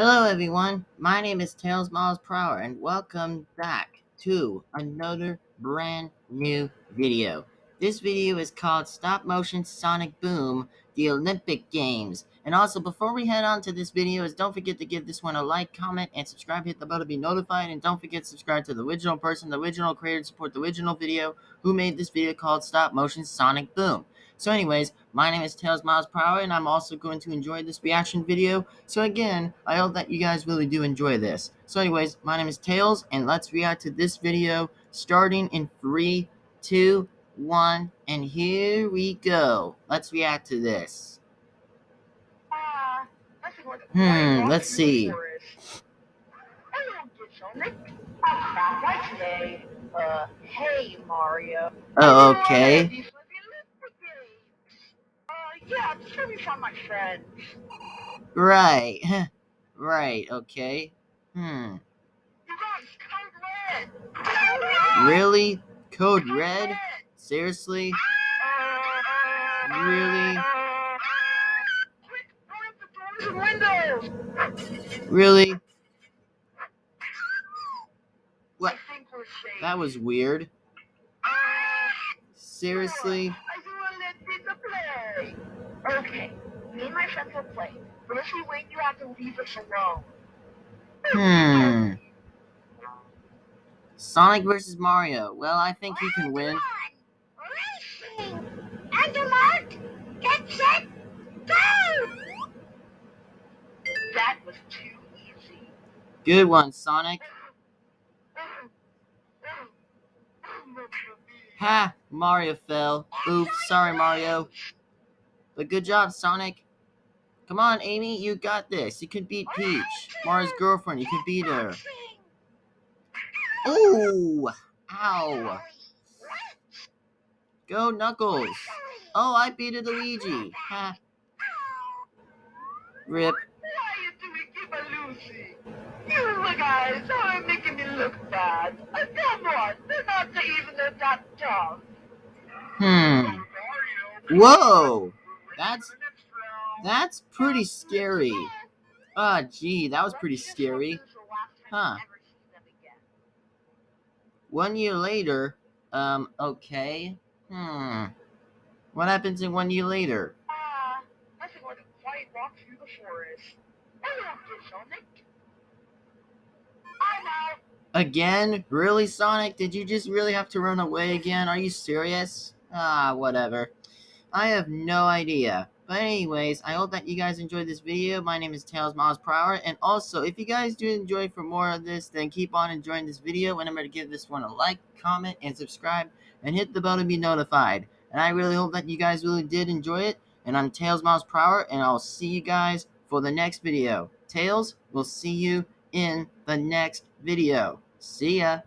Hello everyone, my name is Tails Miles per Hour and welcome back to another brand new video. This video is called Stop Motion Sonic Boom, the Olympic Games. And also before we head on to this video don't forget to give this one a like, comment, and subscribe, hit the bell to be notified, and don't forget to subscribe to the original person, the original creator, support the original video who made this video called Stop Motion Sonic Boom. So anyways, my name is Tails Miles per Hour, and I'm also going to enjoy this reaction video. So again, I hope that you guys really do enjoy this. So anyways, my name is Tails, and let's react to this video starting in 3, 2, 1, and here we go. Let's react to this. Let's see. Hey Mario. Oh, okay. Yeah, just let me find my friends. Right. Right, okay. You guys, Code Red. Really? Code Red? Seriously? Really? Quick, open the doors and windows. Really? What? I think we're safe. That was weird. Seriously? I do want to let Pizza play. Okay, me and my friends will play. But if we win, you have to leave us alone. Sonic versus Mario. Well, I think he can win. Racing! And the mark! Get set! Go! That was too easy. Good one, Sonic. Ha! Mario fell. Oops, sorry, Mario. But good job, Sonic. Come on, Amy, you got this. You can beat Peach. Mario's girlfriend, you can beat her. Ooh! Ow! Go, Knuckles. Oh, I beat a Luigi. Ha! Rip. Why are you doing Lucy? You guys are making me look bad. Come on, they're not even that tough. Whoa! That's pretty scary. Ah, gee, that was pretty scary. Huh. 1 year later, okay. What happens in 1 year later? Nothing like a quiet walk through the forest. Hello, Sonic. I'm out. Again? Really, Sonic? Did you just really have to run away again? Are you serious? Ah, whatever. I have no idea. But anyways, I hope that you guys enjoyed this video. My name is Tails Miles per Hour. And also, if you guys do enjoy for more of this, then keep on enjoying this video. Remember to give this one a like, comment, and subscribe. And hit the bell to be notified. And I really hope that you guys really did enjoy it. And I'm Tails Miles per Hour. And I'll see you guys for the next video. Tails, we'll see you in the next video. See ya.